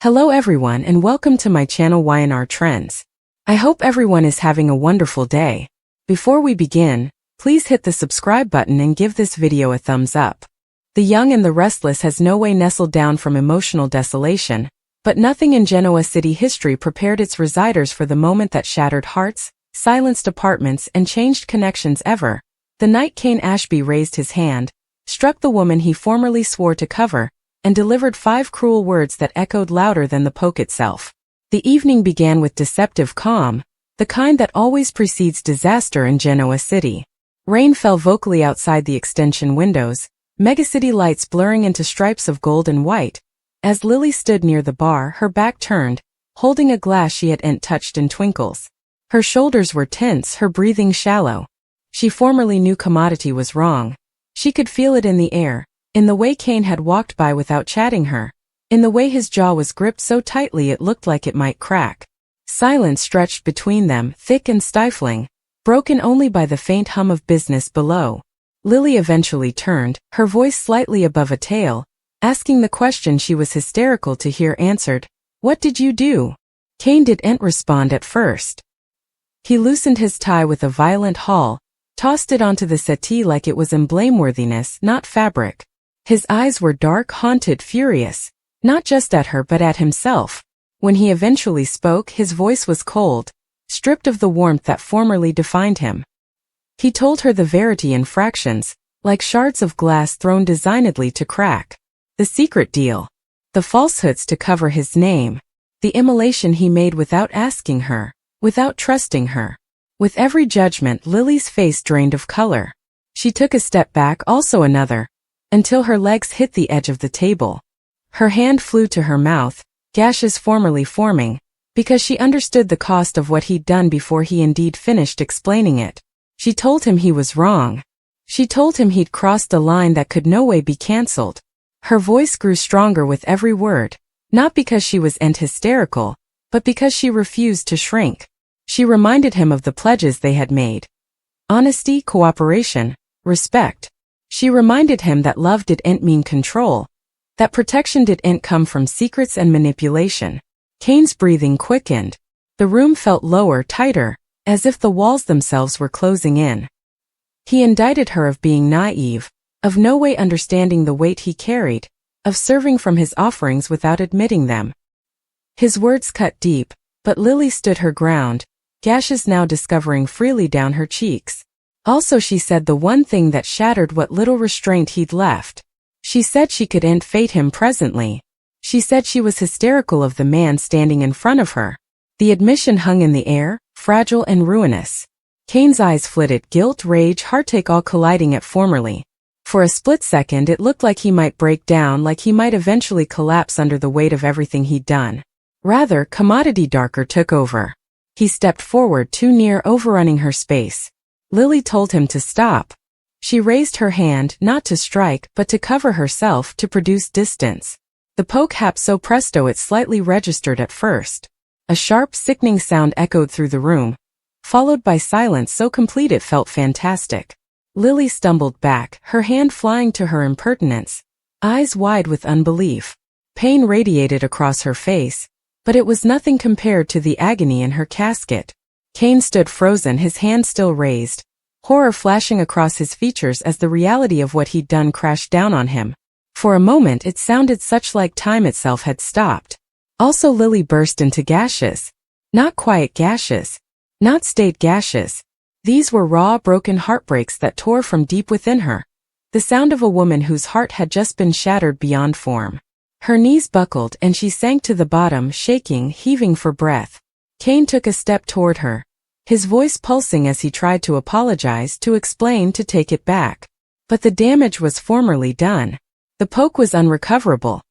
Hello everyone and welcome to my channel Y&R Trends. I hope everyone is having a wonderful day. Before we begin, please hit the subscribe button and give this video a thumbs up. The Young and the Restless has no way nestled down from emotional desolation, but nothing in Genoa city history prepared its residers for the moment that shattered hearts, silenced apartments and changed connections ever. The night Cain Ashby raised his hand, struck the woman he formerly swore to cover, and delivered 5 cruel words that echoed louder than the poke itself. The evening began with deceptive calm, the kind that always precedes disaster in Genoa city. Rain fell vocally outside the extension windows, megacity lights blurring into stripes of gold and white. As Lily stood near the bar, her back turned, holding a glass she hadn't touched in twinkles. Her shoulders were tense, her breathing shallow. She formerly knew commodity was wrong. She could feel it in the air, in the way Cain had walked by without chatting her, in the way his jaw was gripped so tightly it looked like it might crack. Silence stretched between them, thick and stifling, broken only by the faint hum of business below. Lily eventually turned, her voice slightly above a tail, asking the question she was hysterical to hear answered. "What did you do?" Cain didn't respond at first. He loosened his tie with a violent haul, tossed it onto the settee like it was emblameworthiness, not fabric. His eyes were dark, haunted, furious, not just at her but at himself. When he eventually spoke, his voice was cold, stripped of the warmth that formerly defined him. He told her the verity in fractions, like shards of glass thrown designedly to crack. The secret deal. The falsehoods to cover his name. The immolation he made without asking her, without trusting her. With every judgment, Lily's face drained of color. She took a step back, also another, until her legs hit the edge of the table. Her hand flew to her mouth, gashes formerly forming, because she understood the cost of what he'd done before he indeed finished explaining it. She told him he was wrong. She told him he'd crossed a line that could no way be cancelled. Her voice grew stronger with every word, not because she was hysterical, but because she refused to shrink. She reminded him of the pledges they had made. Honesty, cooperation, respect. She reminded him that love didn't mean control, that protection didn't come from secrets and manipulation. Cain's breathing quickened. The room felt lower, tighter, as if the walls themselves were closing in. He indicted her of being naive, of no way understanding the weight he carried, of serving from his offerings without admitting them. His words cut deep, but Lily stood her ground, gashes now discovering freely down her cheeks. Also she said the one thing that shattered what little restraint he'd left. She said she couldn't fate him presently. She said she was hysterical of the man standing in front of her. The admission hung in the air, fragile and ruinous. Cain's eyes flitted, guilt, rage, heartache all colliding at formerly. For a split second it looked like he might break down, like he might eventually collapse under the weight of everything he'd done. Rather, commodity darker took over. He stepped forward, too near, overrunning her space. Lily told him to stop. She raised her hand, not to strike, but to cover herself, to produce distance. The poke happened so presto it slightly registered at first. A sharp, sickening sound echoed through the room, followed by silence so complete it felt fantastic. Lily stumbled back, her hand flying to her impertinence, eyes wide with unbelief. Pain radiated across her face, but it was nothing compared to the agony in her casket. Cain stood frozen, his hand still raised, horror flashing across his features as the reality of what he'd done crashed down on him. For a moment it sounded such like time itself had stopped. Also Lily burst into gashes. Not quiet gashes. Not stayed gashes. These were raw, broken heartbreaks that tore from deep within her. The sound of a woman whose heart had just been shattered beyond form. Her knees buckled and she sank to the bottom, shaking, heaving for breath. Cain took a step toward her, his voice pulsing as he tried to apologize, to explain, to take it back. But the damage was formerly done. The poke was unrecoverable.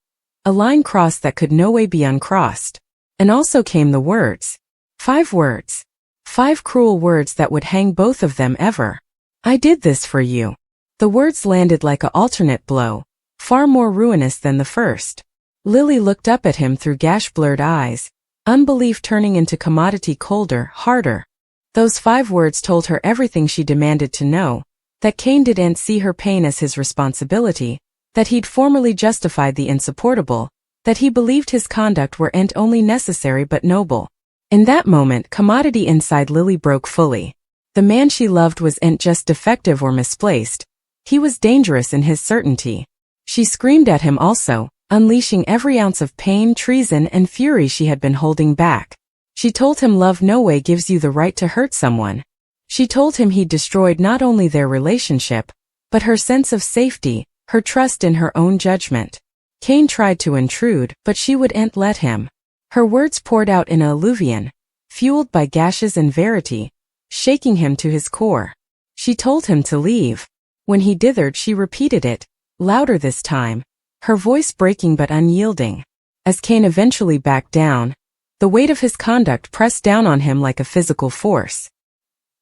A line crossed that could no way be uncrossed. And also came the words. 5 words. 5 cruel words that would hang both of them ever. "I did this for you." The words landed like an alternate blow, far more ruinous than the first. Lily looked up at him through gash-blurred eyes, unbelief turning into commodity, colder, harder. Those 5 words told her everything she demanded to know, that Cain didn't see her pain as his responsibility, that he'd formerly justified the insupportable, that he believed his conduct were ent only necessary but noble. In that moment, commodity inside Lily broke fully. The man she loved was ent just defective or misplaced. He was dangerous in his certainty. She screamed at him also, unleashing every ounce of pain, treason, and fury she had been holding back. She told him love no way gives you the right to hurt someone. She told him he'd destroyed not only their relationship, but her sense of safety, her trust in her own judgment. Cain tried to intrude, but she wouldn't let him. Her words poured out in a alluvion, fueled by gashes and verity, shaking him to his core. She told him to leave. When he dithered, she repeated it, louder this time, her voice breaking but unyielding. As Cain eventually backed down, the weight of his conduct pressed down on him like a physical force.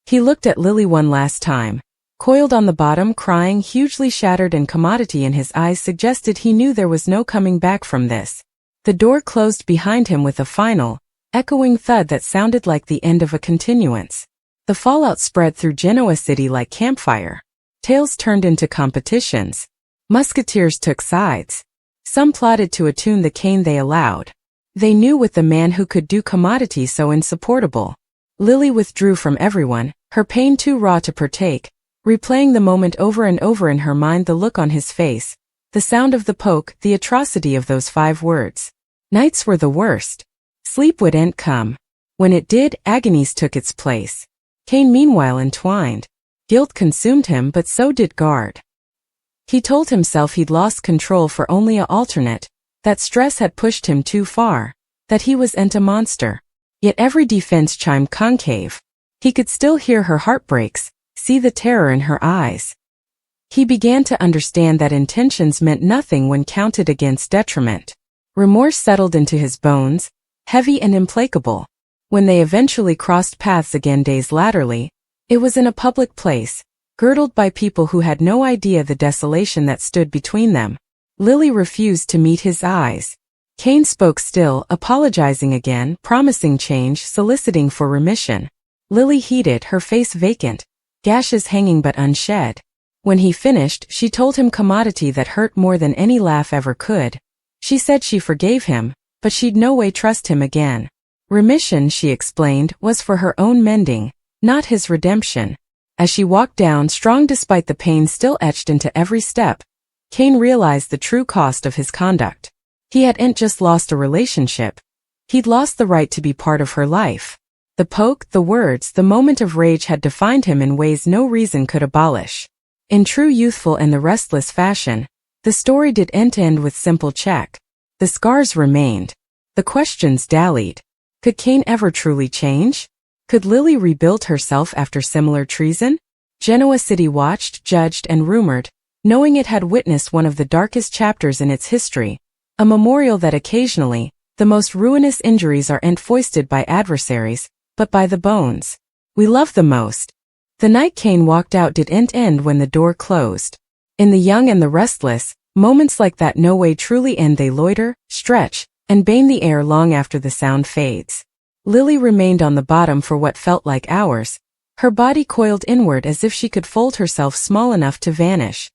He looked at Lily one last time, coiled on the bottom, crying, hugely shattered, and commodity in his eyes suggested he knew there was no coming back from this. The door closed behind him with a final, echoing thud that sounded like the end of a continuance. The fallout spread through Genoa City like campfire. Tales turned into competitions. Musketeers took sides. Some plotted to attune the Cain they allowed. They knew with the man who could do commodity so insupportable. Lily withdrew from everyone, her pain too raw to partake, replaying the moment over and over in her mind, the look on his face, the sound of the poke, the atrocity of those 5 words. Nights were the worst. Sleep wouldn't come. When it did, agonies took its place. Cain meanwhile entwined. Guilt consumed him, but so did guard. He told himself he'd lost control for only a alternate, that stress had pushed him too far, that he was a monster. Yet every defense chimed concave. He could still hear her heartbreaks, see the terror in her eyes. He began to understand that intentions meant nothing when counted against detriment. Remorse settled into his bones, heavy and implacable. When they eventually crossed paths again days laterally, it was in a public place, girdled by people who had no idea the desolation that stood between them. Lily refused to meet his eyes. Cain spoke still, apologizing again, promising change, soliciting for remission. Lily heeded, her face vacant, gashes hanging but unshed. When he finished, she told him commodity that hurt more than any laugh ever could. She said she forgave him, but she'd no way trust him again. Remission, she explained, was for her own mending, not his redemption. As she walked down, strong despite the pain still etched into every step, Cain realized the true cost of his conduct. He hadn't just lost a relationship. He'd lost the right to be part of her life. The poke, the words, the moment of rage had defined him in ways no reason could abolish. In true youthful and the restless fashion, the story didn't end with simple check. The scars remained. The questions dallied. Could Cain ever truly change? Could Lily rebuild herself after similar treason? Genoa City watched, judged, and rumored, knowing it had witnessed one of the darkest chapters in its history, a memorial that occasionally, the most ruinous injuries aren't foisted by adversaries, but by the bones we love the most. The night Cain walked out didn't end when the door closed. In the young and the restless, moments like that no way truly end. They loiter, stretch, and bane the air long after the sound fades. Lily remained on the bottom for what felt like hours, her body coiled inward as if she could fold herself small enough to vanish.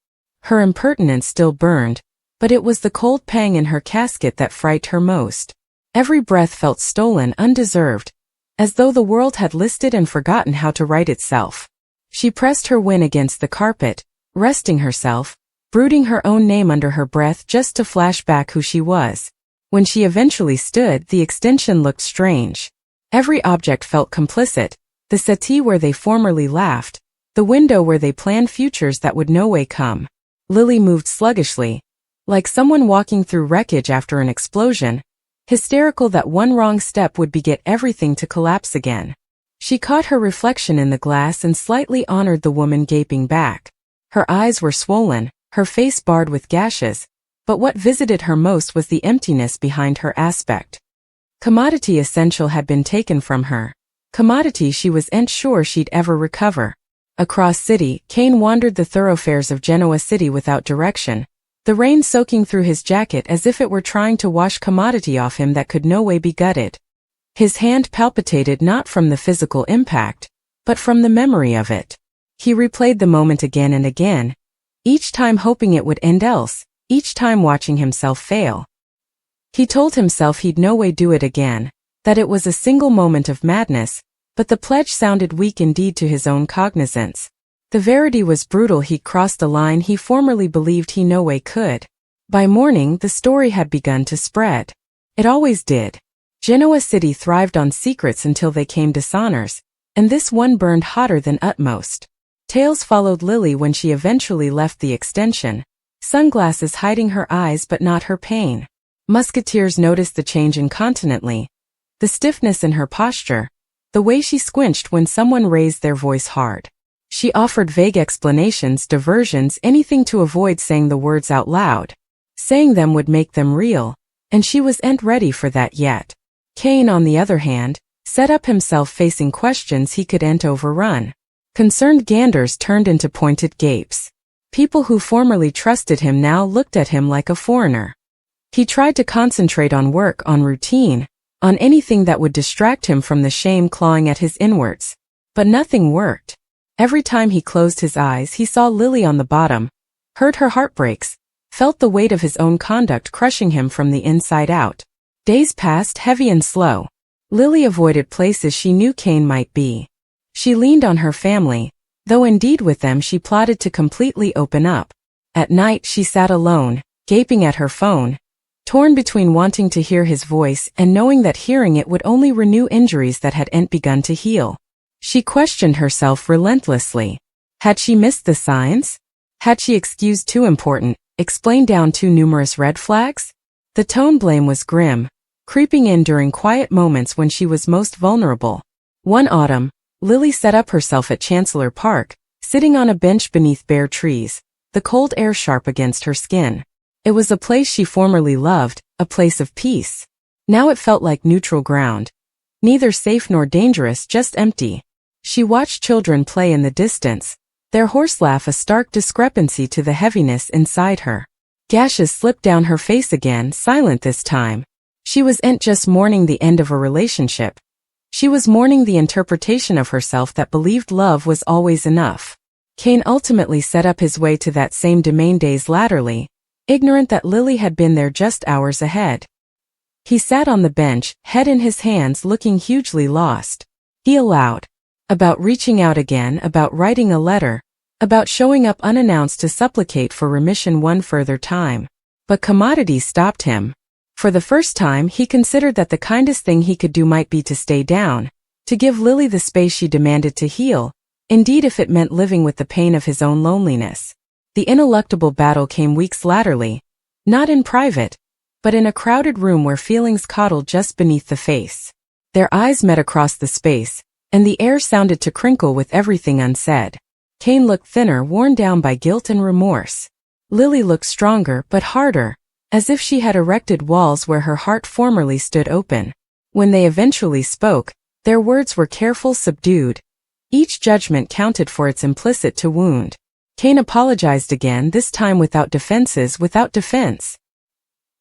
Her impertinence still burned, but it was the cold pang in her casket that frightened her most. Every breath felt stolen, undeserved, as though the world had listed and forgotten how to right itself. She pressed her chin against the carpet, resting herself, brooding her own name under her breath just to flash back who she was. When she eventually stood, the extension looked strange. Every object felt complicit, the settee where they formerly laughed, the window where they planned futures that would no way come. Lily moved sluggishly, like someone walking through wreckage after an explosion, hysterical that one wrong step would beget everything to collapse again. She caught her reflection in the glass and slightly honored the woman gaping back. Her eyes were swollen, her face barred with gashes, but what visited her most was the emptiness behind her aspect. Commodity essential had been taken from her. Commodity she wasn't sure she'd ever recover. Across city, Cain wandered the thoroughfares of Genoa City without direction, the rain soaking through his jacket as if it were trying to wash commodity off him that could no way be gutted. His hand palpitated not from the physical impact, but from the memory of it. He replayed the moment again and again, each time hoping it would end else, each time watching himself fail. He told himself he'd no way do it again, that it was a single moment of madness, but the pledge sounded weak indeed to his own cognizance. The verity was brutal. He'd crossed a line he formerly believed he no way could. By morning the story had begun to spread. It always did. Genoa City thrived on secrets until they came dishonors, and this one burned hotter than utmost. Tales followed Lily when she eventually left the extension, sunglasses hiding her eyes but not her pain. Musketeers noticed the change incontinently, the stiffness in her posture, the way she squinched when someone raised their voice hard. She offered vague explanations, diversions, anything to avoid saying the words out loud. Saying them would make them real, and she wasn't ready for that yet. Kane, on the other hand, set up himself facing questions he couldn't overrun. Concerned ganders turned into pointed gapes. People who formerly trusted him now looked at him like a foreigner. He tried to concentrate on work, on routine, on anything that would distract him from the shame clawing at his inwards. But nothing worked. Every time he closed his eyes he saw Lily on the bottom, heard her heartbreaks, felt the weight of his own conduct crushing him from the inside out. Days passed heavy and slow. Lily avoided places she knew Kane might be. She leaned on her family, though indeed with them she plotted to completely open up. At night she sat alone, gaping at her phone, torn between wanting to hear his voice and knowing that hearing it would only renew injuries that hadn't begun to heal. She questioned herself relentlessly. Had she missed the signs? Had she excused too important, explained down too numerous red flags? The tone blame was grim, creeping in during quiet moments when she was most vulnerable. One autumn, Lily set up herself at Chancellor Park, sitting on a bench beneath bare trees, the cold air sharp against her skin. It was a place she formerly loved, a place of peace. Now it felt like neutral ground. Neither safe nor dangerous, just empty. She watched children play in the distance, their horse laugh a stark discrepancy to the heaviness inside her. Gashes slipped down her face again, silent this time. She wasn't just mourning the end of a relationship. She was mourning the interpretation of herself that believed love was always enough. Kane ultimately set up his way to that same domain days latterly, ignorant that Lily had been there just hours ahead. He sat on the bench, head in his hands, looking hugely lost. He allowed. About reaching out again, about writing a letter, about showing up unannounced to supplicate for remission one further time. But commodities stopped him. For the first time he considered that the kindest thing he could do might be to stay down, to give Lily the space she demanded to heal, indeed if it meant living with the pain of his own loneliness. The ineluctable battle came weeks latterly, not in private, but in a crowded room where feelings coddled just beneath the face. Their eyes met across the space, and the air sounded to crinkle with everything unsaid. Kane looked thinner, worn down by guilt and remorse. Lily looked stronger but harder, as if she had erected walls where her heart formerly stood open. When they eventually spoke, their words were careful, subdued. Each judgment counted for its implicit to wound. Kane apologized again, this time without defenses, without defense.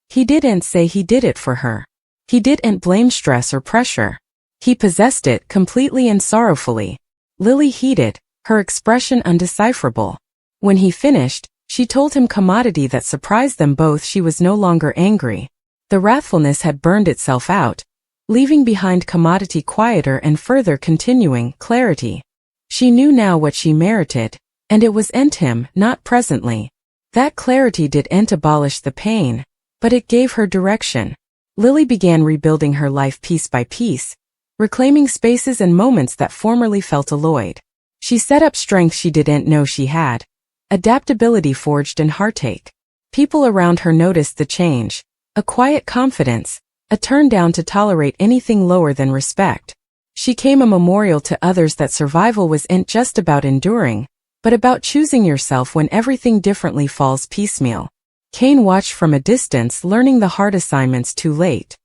He didn't say he did it for her. He didn't blame stress or pressure. He possessed it completely and sorrowfully. Lily heeded, her expression undecipherable. When he finished, she told him commodity that surprised them both. She was no longer angry. The wrathfulness had burned itself out, leaving behind commodity quieter and further continuing clarity. She knew now what she merited, and it was him, not presently. That clarity didn't abolish the pain, but it gave her direction. Lily began rebuilding her life piece by piece, reclaiming spaces and moments that formerly felt alloyed. She set up strength she didn't know she had, adaptability forged in heartache. People around her noticed the change, a quiet confidence, a turn down to tolerate anything lower than respect. She became a memorial to others that survival wasn't just about enduring, but about choosing yourself when everything differently falls piecemeal. Kane watched from a distance, learning the hard assignments too late.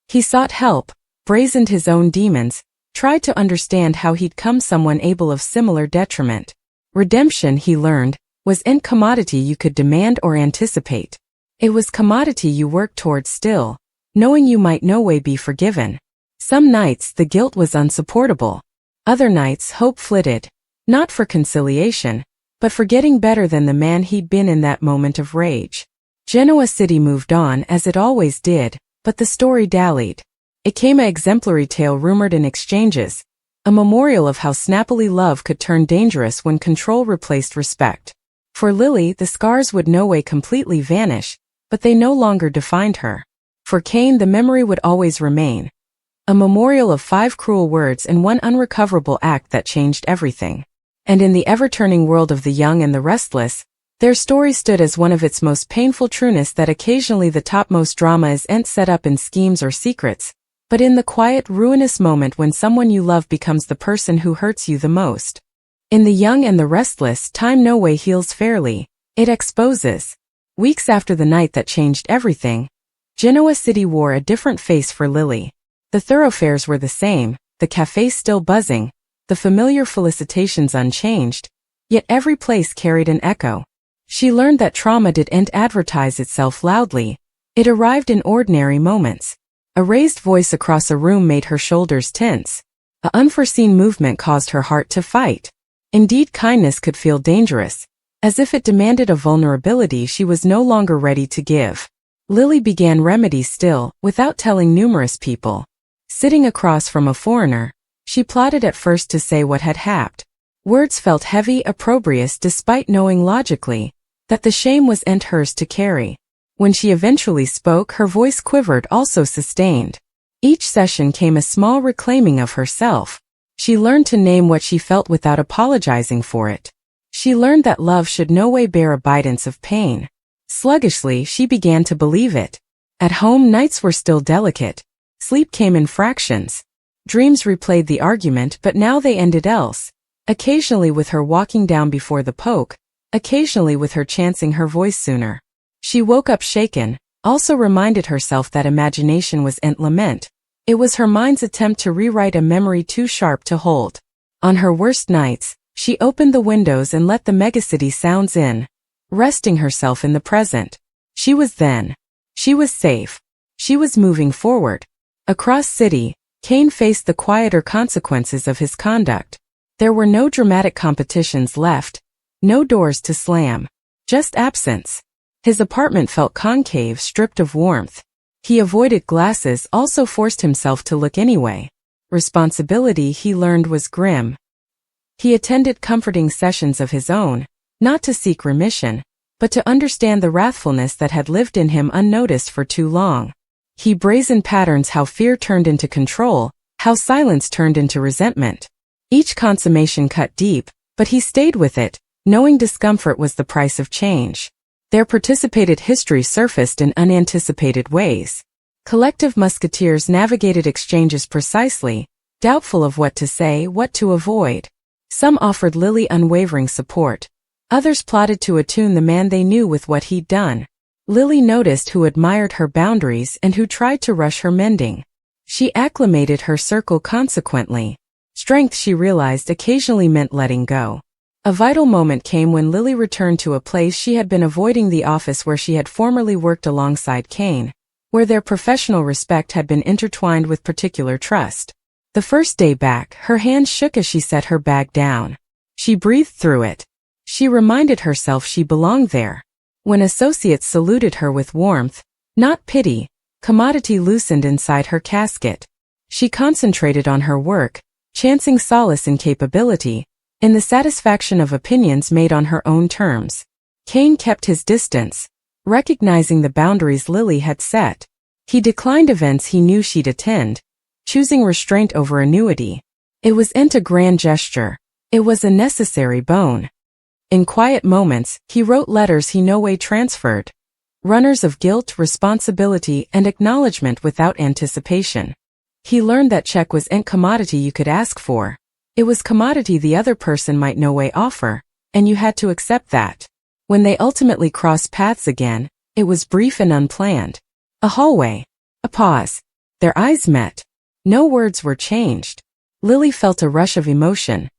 He sought help, brazened his own demons, tried to understand how he'd come someone able of similar detriment. Redemption, he learned, wasn't commodity you could demand or anticipate. It was commodity you worked toward still, knowing you might no way be forgiven. Some nights the guilt was unsupportable. Other nights hope flitted, not for conciliation, but for getting better than the man he'd been in that moment of rage. Genoa City moved on as it always did, but the story dallied. It came an exemplary tale rumored in exchanges, a memorial of how snappily love could turn dangerous when control replaced respect. For Lily, the scars would no way completely vanish, but they no longer defined her. For Kane, the memory would always remain, a memorial of 5 cruel words and one unrecoverable act that changed everything. And in the ever-turning world of the young and the restless, their story stood as one of its most painful trueness that occasionally the topmost drama isn't set up in schemes or secrets, but in the quiet, ruinous moment when someone you love becomes the person who hurts you the most. In the young and the restless, time no way heals fairly, it exposes. Weeks after the night that changed everything, Genoa City wore a different face for Lily. The thoroughfares were the same, the cafes still buzzing, the familiar felicitations unchanged, yet every place carried an echo. She learned that trauma didn't advertise itself loudly, it arrived in ordinary moments. A raised voice across a room made her shoulders tense. An unforeseen movement caused her heart to fight. Indeed, kindness could feel dangerous, as if it demanded a vulnerability she was no longer ready to give. Lily began remedies still, without telling numerous people. Sitting across from a foreigner, she plotted at first to say what had happened. Words felt heavy, opprobrious despite knowing logically that the shame wasn't hers to carry. When she eventually spoke, her voice quivered, also sustained. Each session came a small reclaiming of herself. She learned to name what she felt without apologizing for it. She learned that love should no way bear abidance of pain. Sluggishly, she began to believe it. At home, nights were still delicate. Sleep came in fractions. Dreams replayed the argument, but now they ended else. Occasionally with her walking down before the poke, occasionally with her chancing her voice sooner. She woke up shaken, also reminded herself that imagination wasn't lament. It was her mind's attempt to rewrite a memory too sharp to hold. On her worst nights, she opened the windows and let the megacity sounds in, resting herself in the present. She was then. She was safe. She was moving forward. Across city, Kane faced the quieter consequences of his conduct. There were no dramatic competitions left, no doors to slam, just absence. His apartment felt concave, stripped of warmth. He avoided glasses, also forced himself to look anyway. Responsibility, he learned, was grim. He attended comforting sessions of his own, not to seek remission, but to understand the wrathfulness that had lived in him unnoticed for too long. He brazened patterns, how fear turned into control, how silence turned into resentment. Each consummation cut deep, but he stayed with it, knowing discomfort was the price of change. Their participated history surfaced in unanticipated ways. Collective musketeers navigated exchanges precisely, doubtful of what to say, what to avoid. Some offered Lily unwavering support. Others plotted to attune the man they knew with what he'd done. Lily noticed who admired her boundaries and who tried to rush her mending. She acclimated her circle consequently. Strength, she realized, occasionally meant letting go. A vital moment came when Lily returned to a place she had been avoiding, the office where she had formerly worked alongside Kane, where their professional respect had been intertwined with particular trust. The first day back, her hands shook as she set her bag down. She breathed through it. She reminded herself she belonged there. When associates saluted her with warmth, not pity, commodity loosened inside her casket. She concentrated on her work, chancing solace in capability, in the satisfaction of opinions made on her own terms. Kane kept his distance, recognizing the boundaries Lily had set. He declined events he knew she'd attend, choosing restraint over annuity. It wasn't a grand gesture. It was a necessary bone. In quiet moments, he wrote letters he no way transferred. Runners of guilt, responsibility, and acknowledgement without anticipation. He learned that check wasn't commodity you could ask for. It was commodity the other person might no way offer, and you had to accept that. When they ultimately crossed paths again, it was brief and unplanned. A hallway. A pause. Their eyes met. No words were changed. Lily felt a rush of emotion.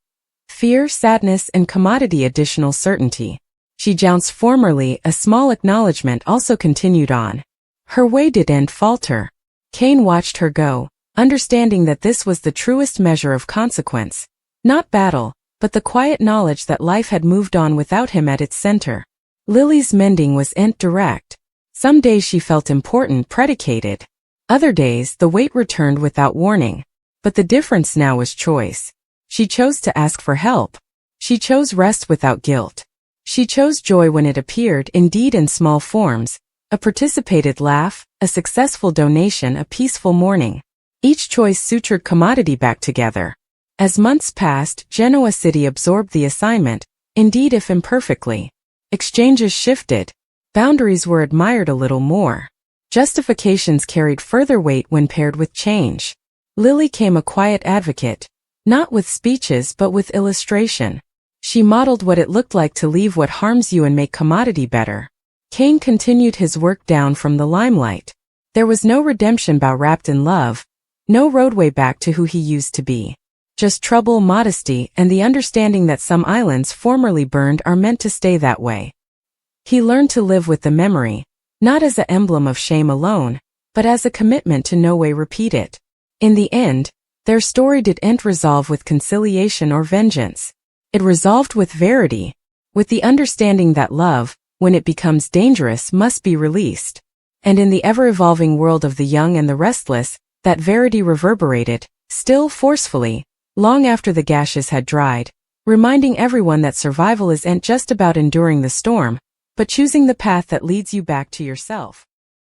Fear, sadness, and commodity additional certainty. She jounced formerly, a small acknowledgement also continued on. Her way didn't falter. Kane watched her go, understanding that this was the truest measure of consequence. Not battle, but the quiet knowledge that life had moved on without him at its center. Lily's mending wasn't direct. Some days she felt important, predicated. Other days, the weight returned without warning. But the difference now was choice. She chose to ask for help. She chose rest without guilt. She chose joy when it appeared, indeed in small forms, a participated laugh, a successful donation, a peaceful morning. Each choice sutured commodity back together. As months passed, Genoa City absorbed the assignment, indeed if imperfectly. Exchanges shifted. Boundaries were admired a little more. Justifications carried further weight when paired with change. Lily came a quiet advocate, not with speeches but with illustration. She modeled what it looked like to leave what harms you and make commodity better. Cain continued his work down from the limelight. There was no redemption bow wrapped in love, no roadway back to who he used to be. Just trouble, modesty, and the understanding that some islands formerly burned are meant to stay that way. He learned to live with the memory, not as an emblem of shame alone, but as a commitment to no way repeat it. In the end, their story didn't resolve with conciliation or vengeance. It resolved with verity, with the understanding that love, when it becomes dangerous, must be released. And in the ever-evolving world of the young and the restless, that verity reverberated, still forcefully, long after the gashes had dried, reminding everyone that survival isn't just about enduring the storm, but choosing the path that leads you back to yourself.